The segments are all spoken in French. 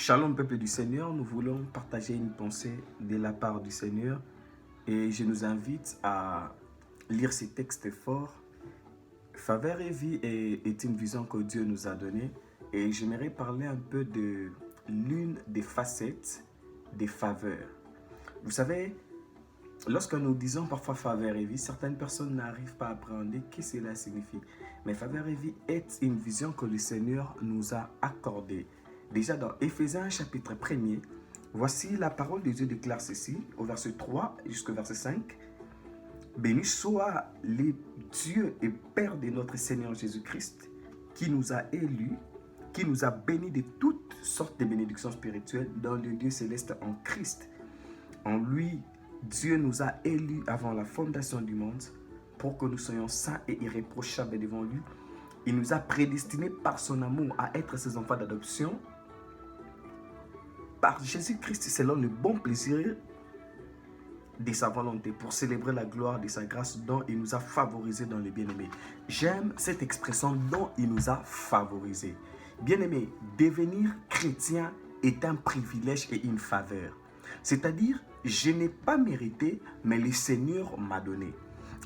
Shalom peuple du Seigneur, nous voulons partager une pensée de la part du Seigneur et je nous invite à lire ces textes forts. Faveur et vie est une vision que Dieu nous a donnée et j'aimerais parler un peu de l'une des facettes des faveurs. Vous savez, lorsque nous disons parfois faveur et vie, certaines personnes n'arrivent pas à appréhender ce que cela signifie. Mais faveur et vie est une vision que le Seigneur nous a accordée. Déjà dans Éphésiens chapitre 1er, voici la parole de Dieu déclare ceci, au verset 3 jusqu'au verset 5. Béni soit le Dieu et Père de notre Seigneur Jésus-Christ, qui nous a élus, qui nous a bénis de toutes sortes de bénédictions spirituelles dans le Dieu céleste en Christ. En lui, Dieu nous a élus avant la fondation du monde pour que nous soyons saints et irréprochables devant lui. Il nous a prédestinés par son amour à être ses enfants d'adoption par Jésus-Christ selon le bon plaisir de sa volonté pour célébrer la gloire de sa grâce dont il nous a favorisés dans le bien-aimé. J'aime cette expression dont il nous a favorisés. Bien-aimé, devenir chrétien est un privilège et une faveur. C'est-à-dire, je n'ai pas mérité, mais le Seigneur m'a donné.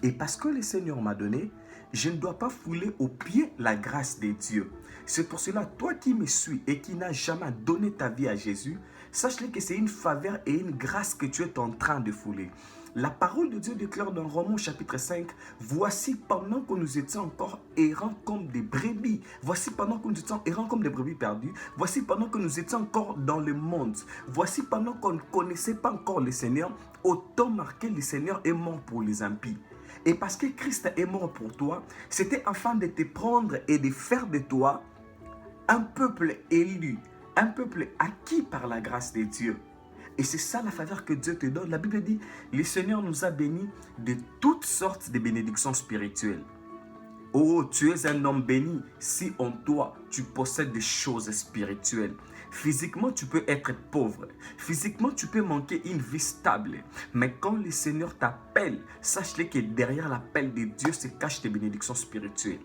Et parce que le Seigneur m'a donné, je ne dois pas fouler aux pieds la grâce de Dieu. C'est pour cela, toi qui me suis et qui n'as jamais donné ta vie à Jésus, sache-le que c'est une faveur et une grâce que tu es en train de fouler. La parole de Dieu déclare dans Romains chapitre 5, « Voici pendant que nous étions encore errants comme des brebis, voici pendant que nous étions errants comme des brebis perdues, voici pendant que nous étions encore dans le monde, voici pendant qu'on ne connaissait pas encore le Seigneur, au temps marqué, le Seigneur est mort pour les impies. » Et parce que Christ est mort pour toi, c'était afin de te prendre et de faire de toi un peuple élu, un peuple acquis par la grâce de Dieu. Et c'est ça la faveur que Dieu te donne. La Bible dit, le Seigneur nous a bénis de toutes sortes de bénédictions spirituelles. Oh, tu es un homme béni si en toi tu possèdes des choses spirituelles. Physiquement, tu peux être pauvre. Physiquement, tu peux manquer une vie stable. Mais quand le Seigneur t'appelle, sache-le que derrière l'appel de Dieu se cachent des bénédictions spirituelles.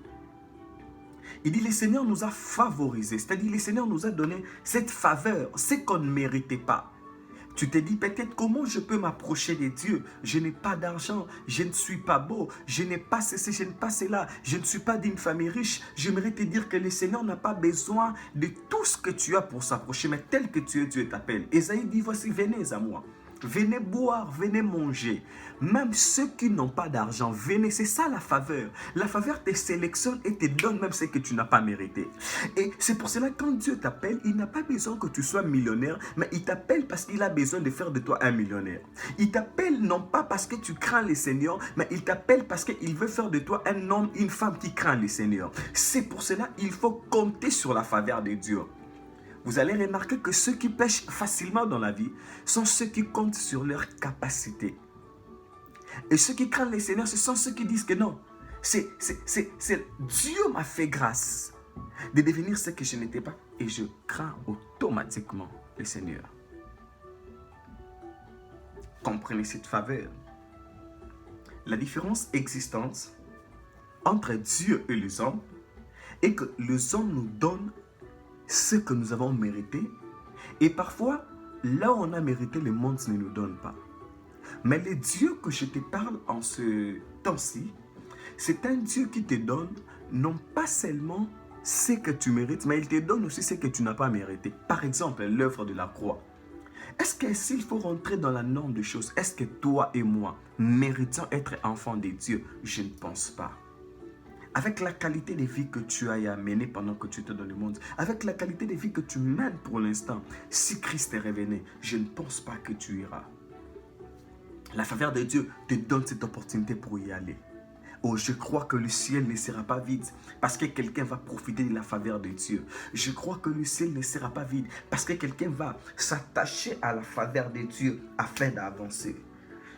Il dit, le Seigneur nous a favorisés. C'est-à-dire, le Seigneur nous a donné cette faveur, ce qu'on ne méritait pas. Tu te dis peut-être comment je peux m'approcher de Dieu. Je n'ai pas d'argent, je ne suis pas beau, je n'ai pas ceci, je n'ai pas cela, je ne suis pas d'une famille riche. J'aimerais te dire que le Seigneur n'a pas besoin de tout ce que tu as pour s'approcher, mais tel que tu es, Dieu t'appelle. Esaïe dit, voici, venez à moi. Venez boire, venez manger. Même ceux qui n'ont pas d'argent, venez. C'est ça la faveur. La faveur te sélectionne et te donne même ce que tu n'as pas mérité. Et c'est pour cela que quand Dieu t'appelle, il n'a pas besoin que tu sois millionnaire, mais il t'appelle parce qu'il a besoin de faire de toi un millionnaire. Il t'appelle non pas parce que tu crains le Seigneur, mais il t'appelle parce qu'il veut faire de toi un homme, une femme qui craint le Seigneur. C'est pour cela qu'il faut compter sur la faveur de Dieu. Vous allez remarquer que ceux qui pêchent facilement dans la vie sont ceux qui comptent sur leur capacité. Et ceux qui craignent le Seigneur, ce sont ceux qui disent que non, c'est Dieu m'a fait grâce de devenir ce que je n'étais pas et je crains automatiquement le Seigneur. Comprenez cette faveur. La différence existante entre Dieu et les hommes est que les hommes nous donnent ce que nous avons mérité et parfois là où on a mérité, le monde ne nous donne pas. Mais le Dieu que je te parle en ce temps-ci, c'est un Dieu qui te donne non pas seulement ce que tu mérites, mais il te donne aussi ce que tu n'as pas mérité. Par exemple, l'œuvre de la croix. Est-ce que s'il faut rentrer dans la norme des choses, est-ce que toi et moi méritons être enfants de Dieu? Je ne pense pas. Avec la qualité de vie que tu as amenée pendant que tu étais dans le monde, avec la qualité de vie que tu mènes pour l'instant, si Christ est revenu, je ne pense pas que tu iras. La faveur de Dieu te donne cette opportunité pour y aller. Oh, je crois que le ciel ne sera pas vide parce que quelqu'un va profiter de la faveur de Dieu. Je crois que le ciel ne sera pas vide parce que quelqu'un va s'attacher à la faveur de Dieu afin d'avancer.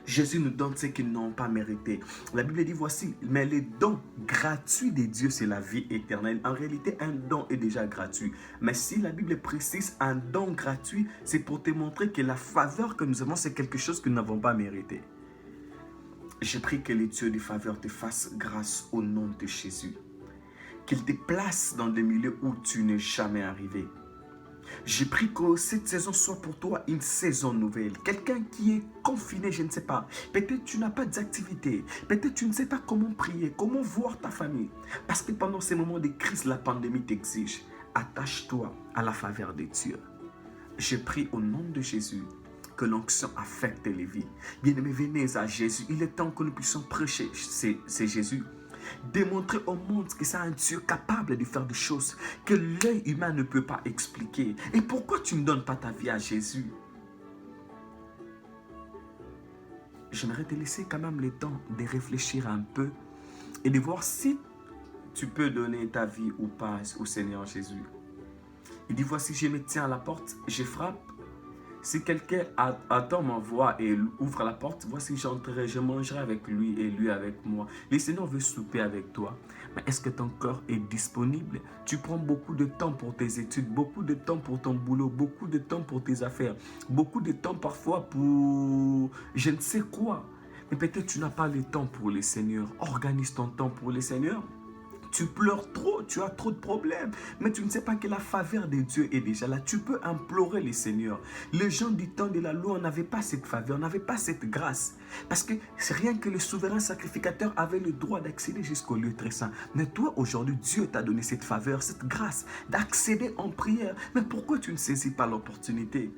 Jésus nous donne ce qu'ils n'ont pas mérité. La Bible dit voici, mais le don gratuit de Dieu, c'est la vie éternelle. En réalité, un don est déjà gratuit. Mais si la Bible précise un don gratuit, c'est pour te montrer que la faveur que nous avons, c'est quelque chose que nous n'avons pas mérité. Je prie que le Dieu de faveur te fasse grâce au nom de Jésus. Qu'il te place dans des milieux où tu n'es jamais arrivé. Je prie que cette saison soit pour toi une saison nouvelle. Quelqu'un qui est confiné, je ne sais pas. Peut-être tu n'as pas d'activité. Peut-être tu ne sais pas comment prier, comment voir ta famille. Parce que pendant ces moments de crise, la pandémie t'exige. Attache-toi à la faveur de Dieu. Je prie au nom de Jésus que l'onction affecte les vies. Bien-aimés, venez à Jésus. Il est temps que nous puissions prêcher. C'est Jésus. Démontrer au monde que c'est un Dieu capable de faire des choses que l'œil humain ne peut pas expliquer. Et pourquoi tu ne donnes pas ta vie à Jésus? J'aimerais te laisser quand même le temps de réfléchir un peu et de voir si tu peux donner ta vie ou pas au Seigneur Jésus. Il dit, voici, je me tiens à la porte, je frappe. Si quelqu'un attend ma voix et ouvre la porte, voici, j'entrerai, je mangerai avec lui et lui avec moi. Le Seigneur veut souper avec toi. Mais est-ce que ton corps est disponible? Tu prends beaucoup de temps pour tes études, beaucoup de temps pour ton boulot, beaucoup de temps pour tes affaires, beaucoup de temps parfois pour je ne sais quoi. Mais peut-être tu n'as pas le temps pour le Seigneur. Organise ton temps pour le Seigneur. Tu pleures trop, tu as trop de problèmes, mais tu ne sais pas que la faveur de Dieu est déjà là. Tu peux implorer le Seigneur. Les gens du temps de la loi n'avaient pas cette faveur, n'avaient pas cette grâce. Parce que c'est rien que le souverain sacrificateur avait le droit d'accéder jusqu'au lieu très saint. Mais toi, aujourd'hui, Dieu t'a donné cette faveur, cette grâce d'accéder en prière. Mais pourquoi tu ne saisis pas l'opportunité?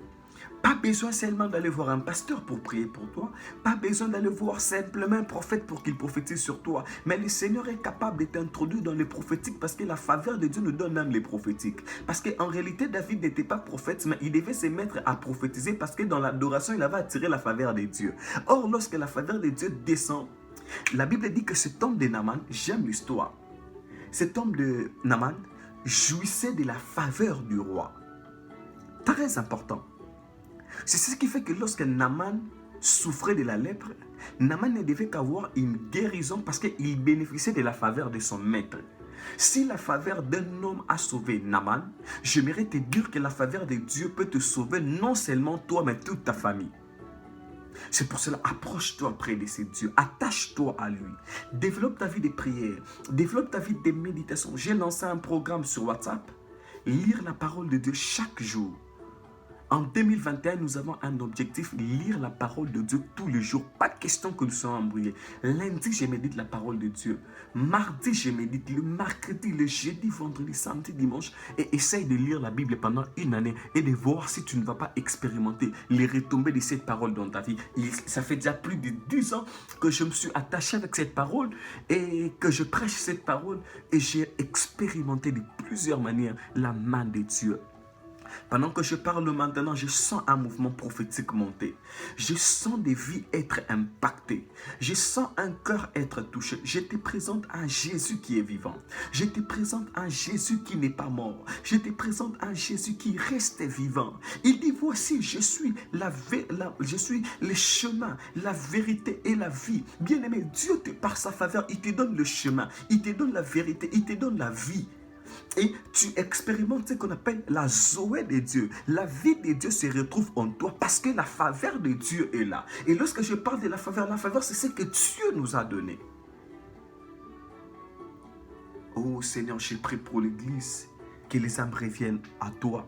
Pas besoin seulement d'aller voir un pasteur pour prier pour toi. Pas besoin d'aller voir simplement un prophète pour qu'il prophétise sur toi. Mais le Seigneur est capable de t'introduire dans les prophétiques parce que la faveur de Dieu nous donne même les prophétiques. Parce qu'en réalité, David n'était pas prophète, mais il devait se mettre à prophétiser parce que dans l'adoration, il avait attiré la faveur de Dieu. Or, lorsque la faveur de Dieu descend, la Bible dit que cet homme de Naaman, j'aime l'histoire, cet homme de Naaman jouissait de la faveur du roi. Très important. C'est ce qui fait que lorsque Naaman souffrait de la lèpre, Naaman ne devait qu'avoir une guérison parce qu'il bénéficiait de la faveur de son maître. Si la faveur d'un homme a sauvé Naaman, j'aimerais te dire que la faveur de Dieu peut te sauver non seulement toi, mais toute ta famille. C'est pour cela, approche-toi près de ce Dieu, attache-toi à lui, développe ta vie de prière, développe ta vie de méditation. J'ai lancé un programme sur WhatsApp, lire la parole de Dieu chaque jour. En 2021, nous avons un objectif, lire la parole de Dieu tous les jours. Pas de question que nous soyons embrouillés. Lundi, je médite la parole de Dieu. Mardi, je médite. Le mercredi, le jeudi, vendredi, samedi, dimanche. Et essaye de lire la Bible pendant une année et de voir si tu ne vas pas expérimenter les retombées de cette parole dans ta vie. Ça fait déjà plus de 10 ans que je me suis attaché avec cette parole et que je prêche cette parole. Et j'ai expérimenté de plusieurs manières la main de Dieu. Pendant que je parle maintenant, je sens un mouvement prophétique monter. Je sens des vies être impactées. Je sens un cœur être touché. Je te présente un Jésus qui est vivant. Je te présente un Jésus qui n'est pas mort. Je te présente un Jésus qui reste vivant. Il dit, voici, je suis le chemin, la vérité et la vie. Bien-aimé, Dieu, par sa faveur, il te donne le chemin. Il te donne la vérité. Il te donne la vie. Et tu expérimentes ce qu'on appelle la Zoé de Dieu. La vie de Dieu se retrouve en toi parce que la faveur de Dieu est là. Et lorsque je parle de la faveur, c'est ce que Dieu nous a donné. Oh Seigneur, je prie pour l'Église, que les âmes reviennent à toi.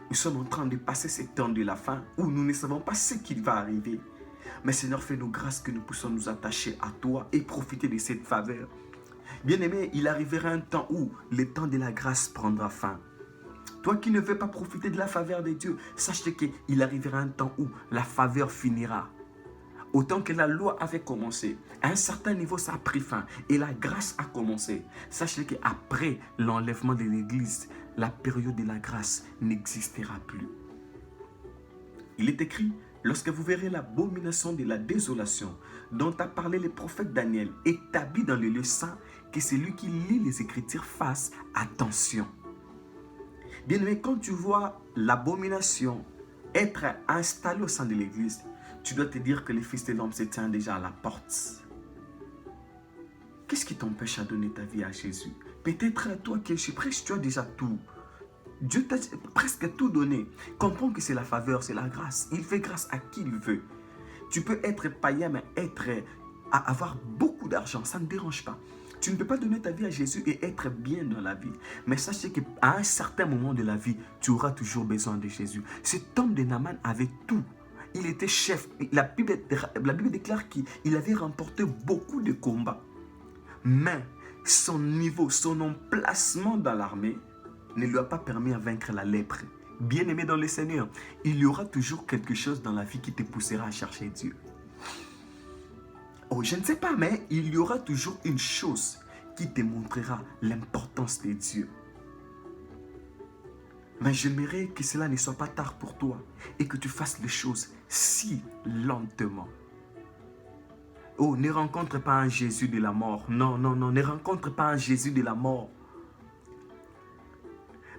Nous sommes en train de passer ce temps de la fin où nous ne savons pas ce qui va arriver. Mais Seigneur, fais-nous grâce que nous puissions nous attacher à toi et profiter de cette faveur. Bien-aimé, il arrivera un temps où le temps de la grâce prendra fin. Toi qui ne veux pas profiter de la faveur de Dieu, sache qu'il arrivera un temps où la faveur finira. Autant que la loi avait commencé, à un certain niveau, ça a pris fin et la grâce a commencé. Sachez qu'après l'enlèvement de l'Église, la période de la grâce n'existera plus. Il est écrit, lorsque vous verrez l'abomination de la désolation dont a parlé le prophète Daniel, établi dans le lieu saint, que celui qui lit les Écritures fasse attention. Bien-aimé, quand tu vois l'abomination être installée au sein de l'Église, tu dois te dire que le Fils de l'homme se tient déjà à la porte. Qu'est-ce qui t'empêche à donner ta vie à Jésus? Peut-être à toi qui es prêche, tu as déjà tout. Dieu t'a presque tout donné. Comprends que c'est la faveur, c'est la grâce. Il fait grâce à qui il veut. Tu peux être païen, mais avoir beaucoup d'argent, ça ne dérange pas. Tu ne peux pas donner ta vie à Jésus et être bien dans la vie. Mais sachez qu'à un certain moment de la vie, tu auras toujours besoin de Jésus. Cet homme de Naaman avait tout. Il était chef. La Bible déclare qu'il avait remporté beaucoup de combats. Mais son niveau, son emplacement dans l'armée ne lui a pas permis de vaincre la lèpre. Bien-aimé dans le Seigneur, il y aura toujours quelque chose dans la vie qui te poussera à chercher Dieu. Oh, je ne sais pas, mais il y aura toujours une chose qui te montrera l'importance de Dieu. Mais j'aimerais que cela ne soit pas tard pour toi et que tu fasses les choses si lentement. Oh, ne rencontre pas un Jésus de la mort. Non, non, non, ne rencontre pas un Jésus de la mort.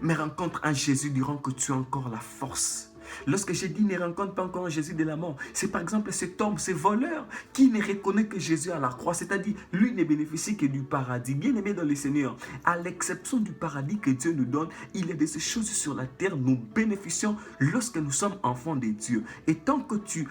Mais rencontre un Jésus durant que tu as encore la force. Lorsque j'ai dit ne rencontre pas encore un Jésus de la mort, c'est par exemple cet homme, ce voleur, qui ne reconnaît que Jésus à la croix, c'est-à-dire lui ne bénéficie que du paradis. Bien aimé dans le Seigneur, à l'exception du paradis que Dieu nous donne, il y a des choses sur la terre, nous bénéficions lorsque nous sommes enfants de Dieu. Et tant que tu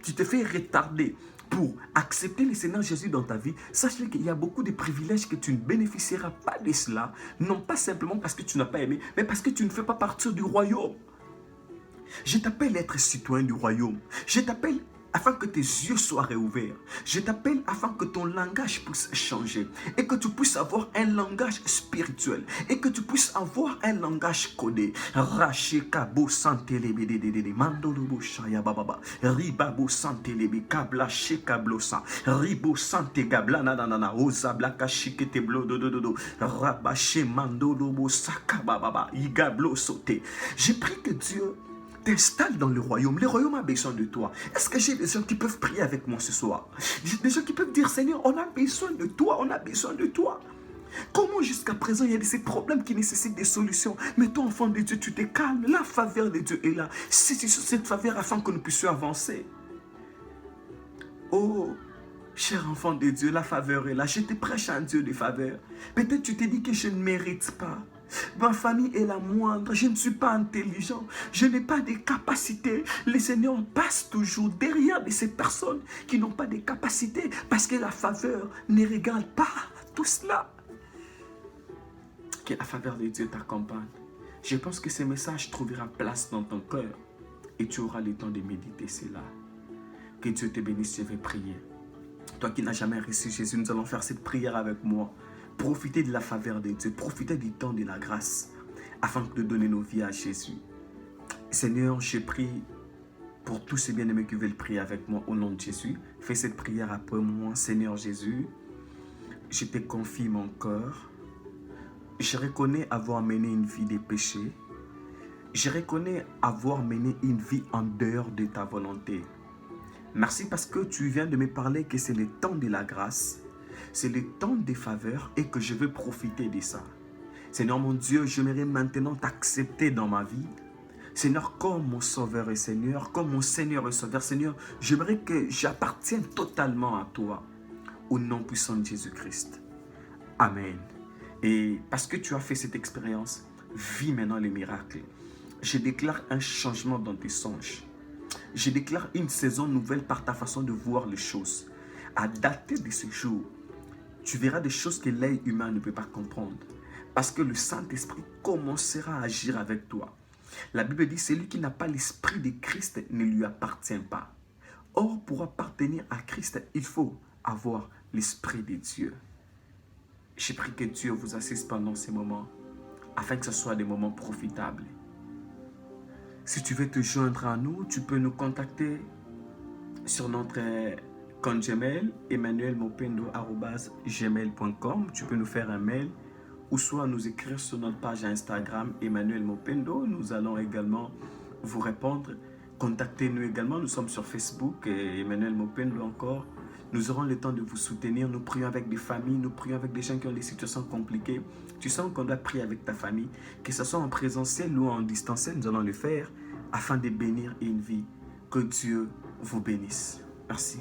te fais retarder pour accepter le Seigneur Jésus dans ta vie, sache qu'il y a beaucoup de privilèges que tu ne bénéficieras pas de cela, non pas simplement parce que tu n'as pas aimé, mais parce que tu ne fais pas partie du royaume. Je t'appelle être citoyen du royaume. Je t'appelle afin que tes yeux soient réouverts. Je t'appelle afin que ton langage puisse changer et que tu puisses avoir un langage spirituel et que tu puisses avoir un langage codé. Rachekabo santelebe mandolobo shaya bababa ribabo santelebe kabla shekablosa ribo sante gabla nanana ozabla kashikete blodo dodo rabache mandolobo sakababa igablo sauté. J'ai pris que Dieu t'installe dans le royaume. Le royaume a besoin de toi. Est-ce que j'ai des gens qui peuvent prier avec moi ce soir? J'ai des gens qui peuvent dire, Seigneur, on a besoin de toi, on a besoin de toi. Comment jusqu'à présent il y a ces problèmes qui nécessitent des solutions? Mais toi, enfant de Dieu, tu te calmes. La faveur de Dieu est là. C'est sur cette faveur afin que nous puissions avancer. Oh, cher enfant de Dieu, la faveur est là. Je te prêche un Dieu de faveur. Peut-être tu te dis que je ne mérite pas. Ma famille est la moindre, je ne suis pas intelligent, je n'ai pas de capacités. Le Seigneur passe toujours derrière de ces personnes qui n'ont pas de capacités parce que la faveur ne regarde pas tout cela. Que la faveur de Dieu t'accompagne. Je pense que ce message trouvera place dans ton cœur et tu auras le temps de méditer cela. Que Dieu te bénisse, je vais prier. Toi qui n'as jamais reçu Jésus, nous allons faire cette prière avec moi. Profitez de la faveur de Dieu, profitez du temps de la grâce afin de donner nos vies à Jésus. Seigneur, je prie pour tous ces bien-aimés qui veulent prier avec moi au nom de Jésus. Fais cette prière après moi. Seigneur Jésus, je te confie mon cœur. Je reconnais avoir mené une vie de péché. Je reconnais avoir mené une vie en dehors de ta volonté. Merci parce que tu viens de me parler que c'est le temps de la grâce. C'est le temps des faveurs et que je veux profiter de ça. Seigneur mon Dieu, j'aimerais maintenant t'accepter dans ma vie. Seigneur, comme mon Sauveur et Seigneur, comme mon Seigneur et Sauveur, Seigneur, j'aimerais que j'appartienne totalement à toi. Au nom puissant de Jésus-Christ. Amen. Et parce que tu as fait cette expérience, vis maintenant les miracles. Je déclare un changement dans tes songes. Je déclare une saison nouvelle par ta façon de voir les choses. À dater de ce jour, tu verras des choses que l'œil humain ne peut pas comprendre. Parce que le Saint-Esprit commencera à agir avec toi. La Bible dit, celui qui n'a pas l'Esprit de Christ ne lui appartient pas. Or, pour appartenir à Christ, il faut avoir l'Esprit de Dieu. J'ai prie que Dieu vous assiste pendant ces moments, afin que ce soit des moments profitables. Si tu veux te joindre à nous, tu peux nous contacter sur notre compte Gmail, emmanuelmopendo@gmail.com. Tu peux nous faire un mail ou soit nous écrire sur notre page Instagram Emmanuel Mopendo. Nous allons également vous répondre. Contactez-nous également. Nous sommes sur Facebook, Emmanuel Mopendo encore. Nous aurons le temps de vous soutenir. Nous prions avec des familles, nous prions avec des gens qui ont des situations compliquées. Tu sens qu'on doit prier avec ta famille, que ce soit en présentiel ou en distanciel, nous allons le faire afin de bénir une vie. Que Dieu vous bénisse. Merci.